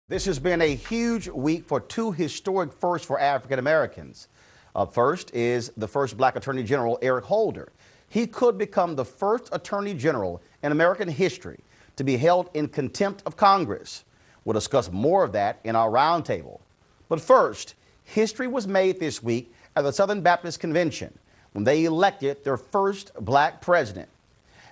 This has been a huge week for two historic firsts for African Americans. Up first is the first black Attorney General, Eric Holder. He could become the first Attorney General in American history to be held in contempt of Congress. We'll discuss more of that in our roundtable. But first, history was made this week at the Southern Baptist Convention when they elected their first black president.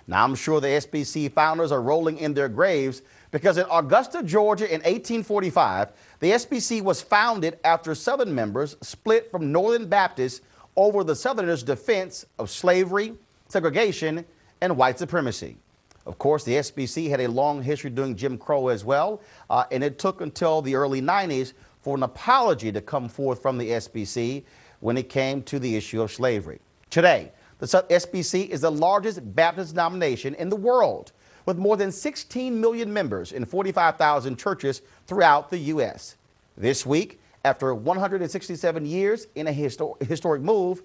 Now, I'm sure the SBC founders are rolling in their graves because in Augusta, Georgia in 1845, the SBC was founded after Southern members split from Northern Baptists over the Southerners' defense of slavery, segregation, and white supremacy. Of course, the SBC had a long history doing Jim Crow as well, and it took until the early 90s for an apology to come forth from the SBC when it came to the issue of slavery. Today, the SBC is the largest Baptist denomination in the world, with more than 16 million members in 45,000 churches throughout the U.S. This week, after 167 years in a historic move,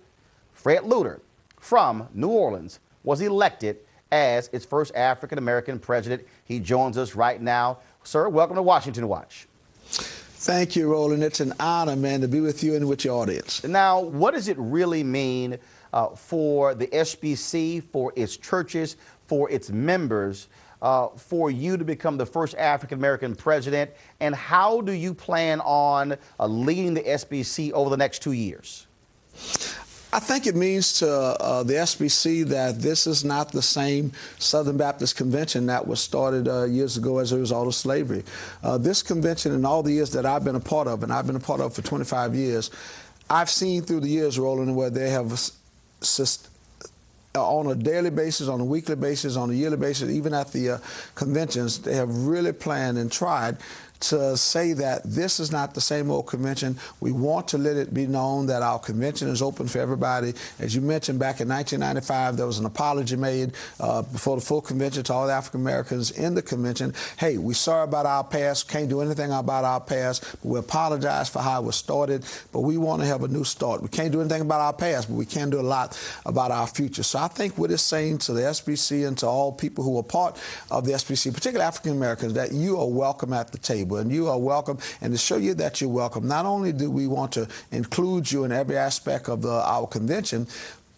Fred Luter from New Orleans was elected as its first African-American president. He joins us right now. Sir, welcome to Washington Watch. Thank you, Roland. It's an honor, man, to be with you and with your audience. Now, what does it really mean for the SBC, for its churches, for its members, for you to become the first African-American president? And how do you plan on leading the SBC over the next 2 years? I think it means to the SBC that this is not the same Southern Baptist Convention that was started years ago as a result of slavery. This convention, in all the years that I've been a part of, and I've been a part of for 25 years, I've seen through the years, Roland, where they have on a daily basis, on a weekly basis, on a yearly basis, even at the conventions, they have really planned and tried to say that this is not the same old convention. We want to let it be known that our convention is open for everybody. As you mentioned, back in 1995, there was an apology made before the full convention to all the African Americans in the convention. Hey, we're sorry about our past, can't do anything about our past, but we apologize for how it was started, but we want to have a new start. We can't do anything about our past, but we can do a lot about our future. So I think what it's saying to the SBC and to all people who are part of the SBC, particularly African Americans, that you are welcome at the table. And you are welcome, and to show you that you're welcome, not only do we want to include you in every aspect of our convention,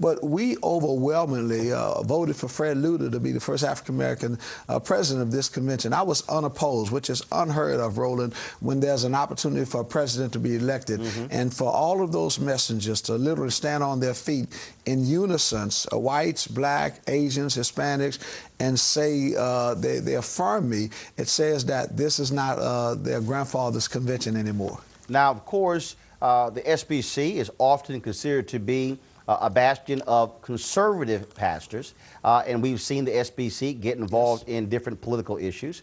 but we overwhelmingly voted for Fred Luter to be the first African-American president of this convention. I was unopposed, which is unheard of, Roland, when there's an opportunity for a president to be elected. And for all of those messengers to literally stand on their feet in unison, whites, black, Asians, Hispanics, and say they affirm me, it says that this is not their grandfather's convention anymore. Now, of course, the SBC is often considered to be a bastion of conservative pastors, and we've seen the SBC get involved in different political issues.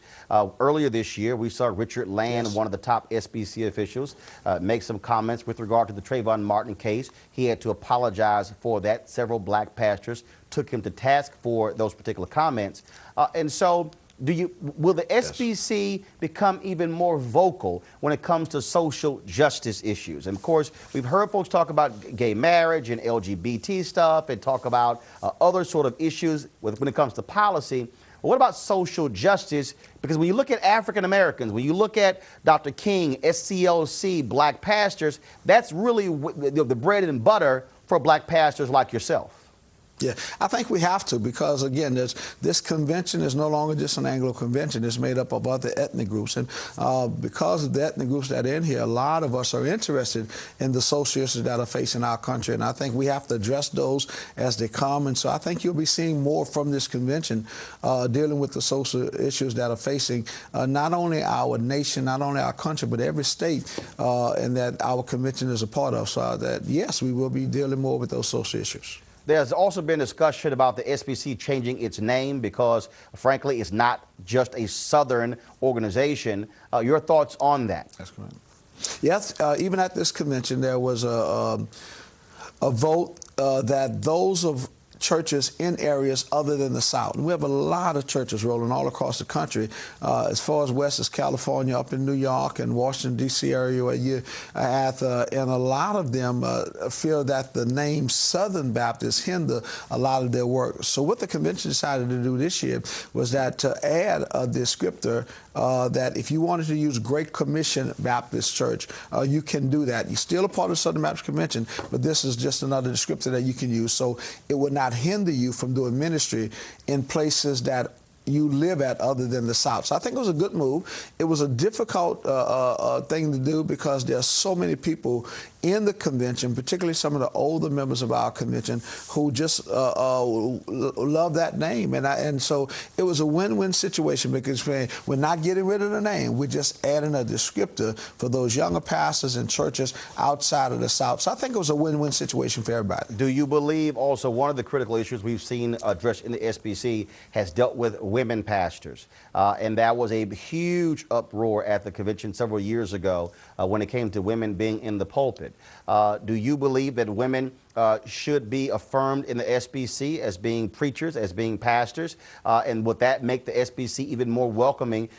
Earlier this year, we saw Richard Land, one of the top SBC officials, make some comments with regard to the Trayvon Martin case. He had to apologize for that. Several black pastors took him to task for those particular comments. And so, will the SBC become even more vocal when it comes to social justice issues? And of course, we've heard folks talk about gay marriage and LGBT stuff and talk about other sort of issues when it comes to policy. But what about social justice? Because when you look at African Americans, when you look at Dr. King, SCLC, black pastors, that's really the bread and butter for black pastors like yourself. Yeah, I think we have to, because again, this convention is no longer just an Anglo convention. It's made up of other ethnic groups, and because of the ethnic groups that are in here, a lot of us are interested in the social issues that are facing our country, and I think we have to address those as they come. And so I think you'll be seeing more from this convention dealing with the social issues that are facing not only our nation, not only our country, but every state, and that our convention is a part of. So that, yes, we will be dealing more with those social issues. There's also been discussion about the SBC changing its name because, frankly, it's not just a Southern organization. Your thoughts on that? That's correct. Yes, even at this convention, there was a vote that those of churches in areas other than the South. And we have a lot of churches rolling all across the country, as far as west as California, up in New York and Washington, D.C. area where you're at, and a lot of them feel that the name Southern Baptist hinder a lot of their work. So what the convention decided to do this year was that to add a descriptor that if you wanted to use Great Commission Baptist Church, you can do that. You're still a part of the Southern Baptist Convention, but this is just another descriptor that you can use. So it would not hinder you from doing ministry in places that you live at other than the South. So I think it was a good move. It was a difficult thing to do because there are so many people in the convention, particularly some of the older members of our convention, who just love that name. And so it was a win-win situation because we're not getting rid of the name. We're just adding a descriptor for those younger pastors and churches outside of the South. So I think it was a win-win situation for everybody. Do you believe also one of the critical issues we've seen addressed in the SBC has dealt with women pastors? And that was a huge uproar at the convention several years ago when it came to women being in the pulpit. Do you believe that women should be affirmed in the SBC as being preachers, as being pastors? And would that make the SBC even more welcoming?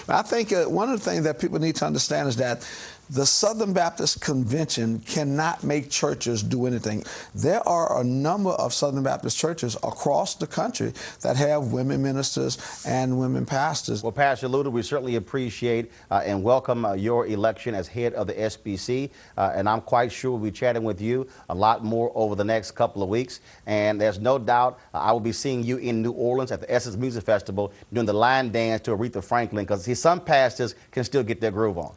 I think one of the things that people need to understand is that the Southern Baptist Convention cannot make churches do anything. There are a number of Southern Baptist churches across the country that have women ministers and women pastors. Well, Pastor Luter, we certainly appreciate and welcome your election as head of the SBC. And I'm quite sure we'll be chatting with you a lot more over the next couple of weeks. And there's no doubt I will be seeing you in New Orleans at the Essence Music Festival doing the line dance to Aretha Franklin, because see, some pastors can still get their groove on.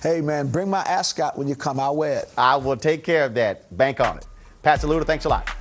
Hey, man, bring my ascot when you come. I'll wear it. I will take care of that. Bank on it. Pastor Luter, thanks a lot.